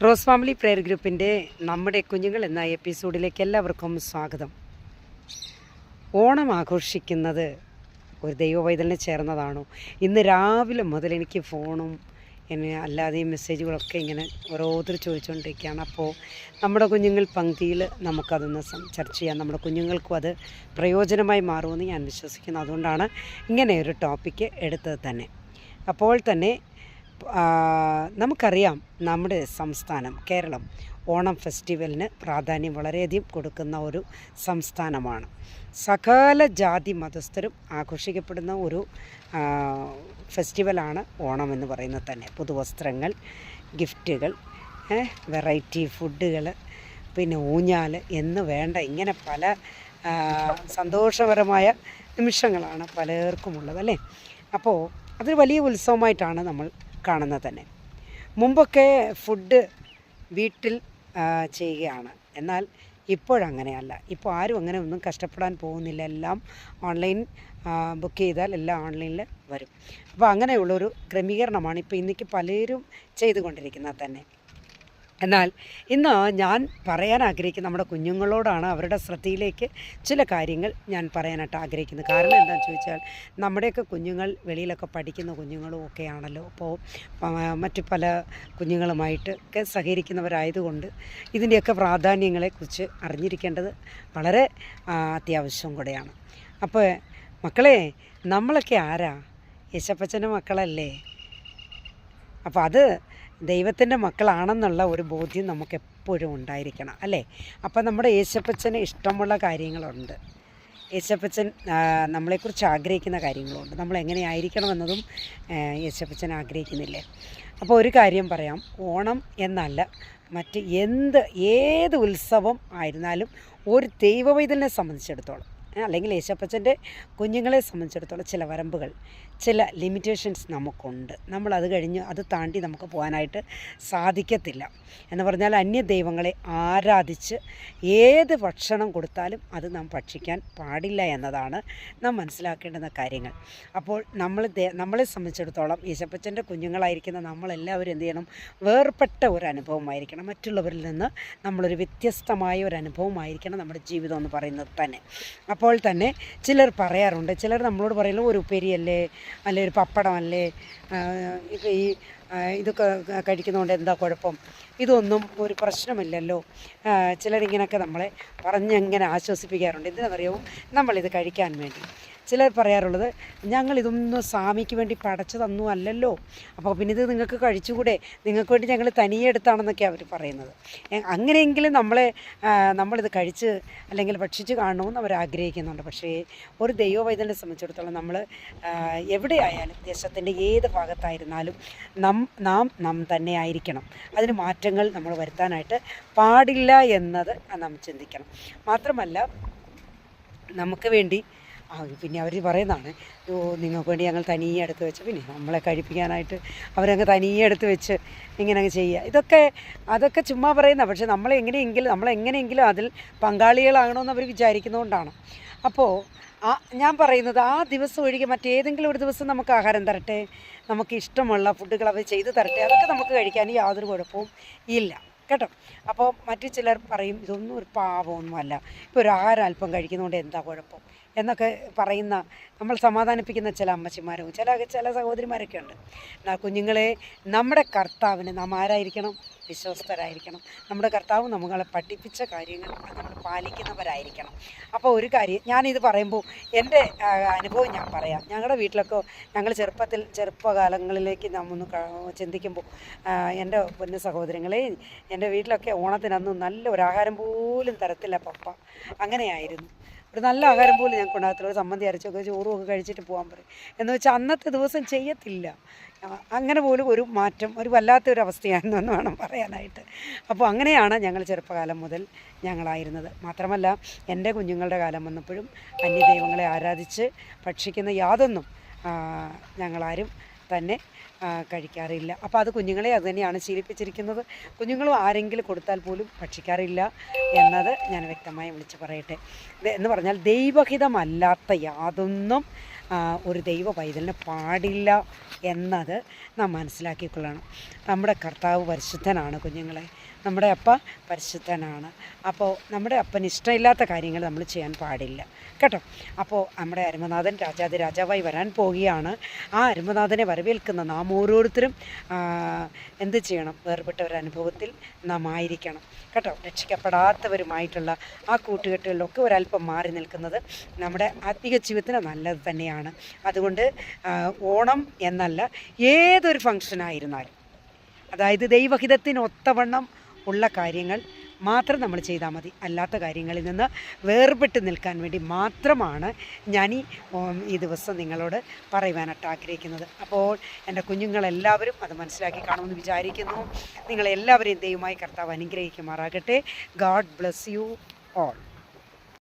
Rose family prayer ഗ്രൂപ്പിൻ്റെ നമ്മുടെ കുഞ്ഞുങ്ങൾ എന്ന എപ്പിസോഡിലേക്ക് എല്ലാവർക്കും സ്വാഗതം. ഓണം ആഘോഷിക്കുന്നത് ഒരു ദൈവവൈതലിനെ ചേർന്നതാണോ? ഇന്ന് രാവിലെ മുതൽ എനിക്ക് ഫോണും അല്ലാതെയും മെസ്സേജുകളൊക്കെ ഇങ്ങനെ ഓരോരുത്തർ ചോദിച്ചുകൊണ്ടിരിക്കുകയാണ്. അപ്പോൾ നമ്മുടെ കുഞ്ഞുങ്ങൾ പങ്ക്തിയിൽ നമുക്കതൊന്ന് ചർച്ച ചെയ്യാം. നമ്മുടെ കുഞ്ഞുങ്ങൾക്കും അത് പ്രയോജനമായി മാറുമെന്ന് ഞാൻ വിശ്വസിക്കുന്നു. അതുകൊണ്ടാണ് ഇങ്ങനെ ഒരു ടോപ്പിക്ക് എടുത്തത് തന്നെ. അപ്പോൾ തന്നെ നമുക്കറിയാം, നമ്മുടെ സംസ്ഥാനം കേരളം ഓണം ഫെസ്റ്റിവലിന് പ്രാധാന്യം വളരെയധികം കൊടുക്കുന്ന ഒരു സംസ്ഥാനമാണ്. സകല ജാതി മതസ്ഥരും ആഘോഷിക്കപ്പെടുന്ന ഒരു ഫെസ്റ്റിവലാണ് ഓണം എന്ന് പറയുന്നത് തന്നെ. പുതുവസ്ത്രങ്ങൾ, ഗിഫ്റ്റുകൾ, വെറൈറ്റി ഫുഡുകൾ, പിന്നെ ഊഞ്ഞാൽ എന്ന് വേണ്ട ഇങ്ങനെ പല സന്തോഷകരമായ നിമിഷങ്ങളാണ് പലർക്കുമുള്ളത് അല്ലേ. അപ്പോൾ അതൊരു വലിയ ഉത്സവമായിട്ടാണ് നമ്മൾ കാണുന്നത് തന്നെ. മുമ്പൊക്കെ ഫുഡ് വീട്ടിൽ ചെയ്യുകയാണ്, എന്നാൽ ഇപ്പോഴങ്ങനെയല്ല. ഇപ്പോൾ ആരും അങ്ങനെ ഒന്നും കഷ്ടപ്പെടാൻ പോകുന്നില്ല. എല്ലാം ഓൺലൈൻ ബുക്ക് ചെയ്താൽ എല്ലാം ഓൺലൈനിൽ വരും. അപ്പോൾ അങ്ങനെയുള്ളൊരു ക്രമീകരണമാണ് ഇപ്പോൾ ഇന്നേക്ക് പലരും ചെയ്തുകൊണ്ടിരിക്കുന്നത് തന്നെ. എന്നാൽ ഇന്ന് ഞാൻ പറയാൻ ആഗ്രഹിക്കുന്ന നമ്മുടെ കുഞ്ഞുങ്ങളോടാണ്. അവരുടെ ശ്രദ്ധയിലേക്ക് ചില കാര്യങ്ങൾ ഞാൻ പറയാനായിട്ട് ആഗ്രഹിക്കുന്നത്. കാരണം എന്താണെന്ന് ചോദിച്ചാൽ, നമ്മുടെയൊക്കെ കുഞ്ഞുങ്ങൾ വെളിയിലൊക്കെ പഠിക്കുന്ന കുഞ്ഞുങ്ങളും ഒക്കെ ആണല്ലോ. അപ്പോൾ മറ്റു പല കുഞ്ഞുങ്ങളുമായിട്ടൊക്കെ സഹകരിക്കുന്നവരായതുകൊണ്ട് ഇതിൻ്റെയൊക്കെ പ്രാധാന്യങ്ങളെക്കുറിച്ച് അറിഞ്ഞിരിക്കേണ്ടത് വളരെ അത്യാവശ്യം കൂടെയാണ്. അപ്പോൾ മക്കളെ, നമ്മളൊക്കെ ആരാ? യേശപ്പച്ചൻ്റെ മക്കളല്ലേ. അപ്പോൾ അത് ദൈവത്തിൻ്റെ മക്കളാണെന്നുള്ള ഒരു ബോധ്യം നമുക്കെപ്പോഴും ഉണ്ടായിരിക്കണം അല്ലേ. അപ്പം നമ്മുടെ യേശപ്പച്ചന് ഇഷ്ടമുള്ള കാര്യങ്ങളുണ്ട്. യേശപ്പച്ചൻ നമ്മളെക്കുറിച്ച് ആഗ്രഹിക്കുന്ന കാര്യങ്ങളുണ്ട്. നമ്മൾ എങ്ങനെയായിരിക്കണമെന്നതും യേശപ്പച്ചൻ ആഗ്രഹിക്കുന്നില്ലേ. അപ്പോൾ ഒരു കാര്യം പറയാം, ഓണം എന്നല്ല, മറ്റ് ഏത് ഉത്സവം ആയിരുന്നാലും ഒരു ദൈവവൈതലിനെ സംബന്ധിച്ചിടത്തോളം, അല്ലെങ്കിൽ യേശപ്പച്ചൻ്റെ കുഞ്ഞുങ്ങളെ സംബന്ധിച്ചിടത്തോളം ചില വരമ്പുകൾ, ചില ലിമിറ്റേഷൻസ് നമുക്കുണ്ട്. നമ്മളത് കഴിഞ്ഞ് അത് താണ്ടി നമുക്ക് പോകാനായിട്ട് സാധിക്കത്തില്ല. എന്ന് പറഞ്ഞാൽ അന്യ ദൈവങ്ങളെ ആരാധിച്ച് ഏത് ഭക്ഷണം കൊടുത്താലും അത് നാം ഭക്ഷിക്കാൻ പാടില്ല എന്നതാണ് നാം മനസ്സിലാക്കേണ്ടുന്ന കാര്യങ്ങൾ. അപ്പോൾ നമ്മളെ സംബന്ധിച്ചിടത്തോളം യേശപ്പച്ചൻ്റെ കുഞ്ഞുങ്ങളായിരിക്കുന്ന നമ്മളെല്ലാവരും എന്ത് ചെയ്യണം? വേർപെട്ട ഒരു അനുഭവമായിരിക്കണം. മറ്റുള്ളവരിൽ നിന്ന് നമ്മളൊരു വ്യത്യസ്തമായ ഒരു അനുഭവമായിരിക്കണം നമ്മുടെ ജീവിതം എന്ന് പറയുന്നത് തന്നെ. അപ്പോൾ തന്നെ ചിലർ പറയാറുണ്ട്, ചിലർ നമ്മളോട് പറയുന്നത് ഒരു ഉപ്പേരിയല്ലേ, അല്ലെ ഒരു പപ്പടമല്ലേ, ഇപ്പോൾ ഇതൊക്കെ കഴിക്കുന്നതുകൊണ്ട് എന്താ കുഴപ്പം, ഇതൊന്നും ഒരു പ്രശ്നമില്ലല്ലോ. ചിലരിങ്ങനെയൊക്കെ നമ്മളെ പറഞ്ഞെങ്ങനെ ആശ്വസിപ്പിക്കാറുണ്ട്. എന്തിനാണെന്നറിയാമോ? നമ്മളിത് കഴിക്കാൻ വേണ്ടി. ചിലർ പറയാറുള്ളത്, ഞങ്ങളിതൊന്നും സ്വാമിക്ക് വേണ്ടി പടച്ചു തന്നു അല്ലല്ലോ, അപ്പോൾ പിന്നെ ഇത് നിങ്ങൾക്ക് കഴിച്ചുകൂടെ, നിങ്ങൾക്ക് വേണ്ടി ഞങ്ങൾ തനിയെ എടുത്താണെന്നൊക്കെ അവർ പറയുന്നത്. അങ്ങനെയെങ്കിലും നമ്മളിത് കഴിച്ച് അല്ലെങ്കിൽ ഭക്ഷിച്ച് കാണണമെന്ന് അവർ ആഗ്രഹിക്കുന്നുണ്ട്. പക്ഷേ ഒരു ദൈവവൈതലിനെ സംബന്ധിച്ചിടത്തോളം നമ്മൾ എവിടെയായാലും, ദേശത്തിൻ്റെ ഏത് ഭാഗത്തായിരുന്നാലും നാം തന്നെ ആയിരിക്കണം. അതിന് മാറ്റങ്ങൾ നമ്മൾ വരുത്താനായിട്ട് പാടില്ല എന്നത് നാം ചിന്തിക്കണം. മാത്രമല്ല, നമുക്ക് വേണ്ടി പിന്നെ അവർ പറയുന്നതാണ്, നിങ്ങൾക്ക് വേണ്ടി ഞങ്ങൾ തനിയെ എടുത്ത് വെച്ച്, പിന്നെ നമ്മളെ കഴിപ്പിക്കാനായിട്ട് അവരങ്ങ് തനിയെ എടുത്ത് വെച്ച് ഇങ്ങനെ അങ്ങ് ചെയ്യുക. അതൊക്കെ ചുമ്മാ പറയുന്ന. പക്ഷേ നമ്മളെങ്ങനെയെങ്കിലും അതിൽ പങ്കാളികളാകണമെന്ന് അവർ വിചാരിക്കുന്നതുകൊണ്ടാണ്. അപ്പോൾ ഞാൻ പറയുന്നത്, ആ ദിവസം ഒഴികെ മറ്റേതെങ്കിലും ഒരു ദിവസം നമുക്ക് ആഹാരം തരട്ടെ, നമുക്ക് ഇഷ്ടമുള്ള ഫുഡുകൾ അവർ ചെയ്ത് തരട്ടെ, അതൊക്കെ നമുക്ക് കഴിക്കാൻ യാതൊരു കുഴപ്പവും ഇല്ല കേട്ടോ. അപ്പോൾ മറ്റു ചിലർ പറയും, ഇതൊന്നും ഒരു പാപമൊന്നുമല്ല, ഇപ്പോൾ ഒരു ആഹാരം അല്പം കഴിക്കുന്നതുകൊണ്ട് എന്താ കുഴപ്പം എന്നൊക്കെ പറയുന്ന, നമ്മൾ സമാധാനിപ്പിക്കുന്ന ചില അമ്മച്ചിമാരും ചില സഹോദരിമാരൊക്കെ ഉണ്ട്. കുഞ്ഞുങ്ങളെ, നമ്മുടെ കർത്താവിന് നാം ആരായിരിക്കണം? വിശ്വസ്തരായിരിക്കണം. നമ്മുടെ കർത്താവ് നമ്മളെ പഠിപ്പിച്ച കാര്യങ്ങൾ നമ്മൾ പാലിക്കുന്നവരായിരിക്കണം. അപ്പോൾ ഒരു കാര്യം ഞാനിത് പറയുമ്പോൾ എൻ്റെ അനുഭവം ഞാൻ പറയാം. ഞങ്ങളുടെ വീട്ടിലൊക്കെ ഞങ്ങൾ ചെറുപ്പകാലങ്ങളിലേക്ക് നാം ഒന്ന് ചിന്തിക്കുമ്പോൾ, എൻ്റെ പൊന്നു സഹോദരങ്ങളെ, എൻ്റെ വീട്ടിലൊക്കെ ഓണത്തിനന്ന് നല്ല ഒരു ആഹാരം പോലും തരത്തില്ല പപ്പ. അങ്ങനെയായിരുന്നു. ഒരു നല്ല ആഹാരം പോലും ഞങ്ങൾക്ക് ഉണ്ടാകത്തില്ല. ഒരു സമ്മന്തി അരച്ചൊക്കെ ചോറും ഒക്കെ കഴിച്ചിട്ട് പോകാൻ പറയും. എന്ന് വെച്ചാൽ അന്നത്തെ ദിവസം ചെയ്യത്തില്ല. അങ്ങനെ പോലും ഒരു മാറ്റം, ഒരു വല്ലാത്തൊരവസ്ഥയായിരുന്നു എന്ന് വേണം പറയാനായിട്ട്. അപ്പോൾ അങ്ങനെയാണ് ഞങ്ങൾ ചെറുപ്പകാലം മുതൽ ഞങ്ങളായിരുന്നത്. മാത്രമല്ല, എൻ്റെ കുഞ്ഞുങ്ങളുടെ കാലം വന്നപ്പോഴും അന്യദൈവങ്ങളെ ആരാധിച്ച് ഭക്ഷിക്കുന്ന യാതൊന്നും ഞങ്ങളാരും തന്നെ കഴിക്കാറില്ല. അപ്പോൾ അത് കുഞ്ഞുങ്ങളെ അത് തന്നെയാണ് ശീലിപ്പിച്ചിരിക്കുന്നത്. കുഞ്ഞുങ്ങളും ആരെങ്കിലും കൊടുത്താൽ പോലും ഭക്ഷിക്കാറില്ല എന്നത് ഞാൻ വ്യക്തമായി വിളിച്ച് പറയട്ടെ. എന്ന് പറഞ്ഞാൽ ദൈവഹിതമല്ലാത്ത യാതൊന്നും ഒരു ദൈവ പൈതലിന് പാടില്ല എന്നത് നാം മനസ്സിലാക്കിക്കൊള്ളണം. നമ്മുടെ കർത്താവ് പരിശുദ്ധനാണ് കുഞ്ഞുങ്ങളെ, നമ്മുടെ അപ്പ പരിശുദ്ധനാണ്. അപ്പോൾ നമ്മുടെ അപ്പന് ഇഷ്ടമില്ലാത്ത കാര്യങ്ങൾ നമ്മൾ ചെയ്യാൻ പാടില്ല കേട്ടോ. അപ്പോൾ നമ്മുടെ അരുമനാഥൻ രാജാവായി വരാൻ പോവുകയാണ്. ആ അരുമനാഥനെ വരവേൽക്കുന്ന നാം ഓരോരുത്തരും എന്ത് ചെയ്യണം? വേർപെട്ട ഒരു അനുഭവത്തിൽ നാം ആയിരിക്കണം കേട്ടോ. രക്ഷിക്കപ്പെടാത്തവരുമായിട്ടുള്ള ആ കൂട്ടുകെട്ടുകളിലൊക്കെ ഒരല്പം മാറി നിൽക്കുന്നത് നമ്മുടെ ആത്മീക ജീവിതത്തിന് നല്ലത് തന്നെയാണ്. അതുകൊണ്ട് ഓണം എന്നല്ല, ഏതൊരു ഫംഗ്ഷനായിരുന്നാലും, അതായത് ദൈവഹിതത്തിന് ഒത്തവണ്ണം ഉള്ള കാര്യങ്ങൾ മാത്രം നമ്മൾ ചെയ്താൽ മതി. അല്ലാത്ത കാര്യങ്ങളിൽ നിന്ന് വേർപെട്ട് നിൽക്കാൻ വേണ്ടി മാത്രമാണ് ഞാൻ ഈ ദിവസം നിങ്ങളോട് പറയുവാനായിട്ട് ആഗ്രഹിക്കുന്നത്. അപ്പോൾ എൻ്റെ കുഞ്ഞുങ്ങളെല്ലാവരും അത് മനസ്സിലാക്കി കാണുമെന്ന് വിചാരിക്കുന്നു. നിങ്ങളെല്ലാവരെയും ദൈവമായി കർത്താവ് അനുഗ്രഹിക്കുമാറാകട്ടെ. God bless you all.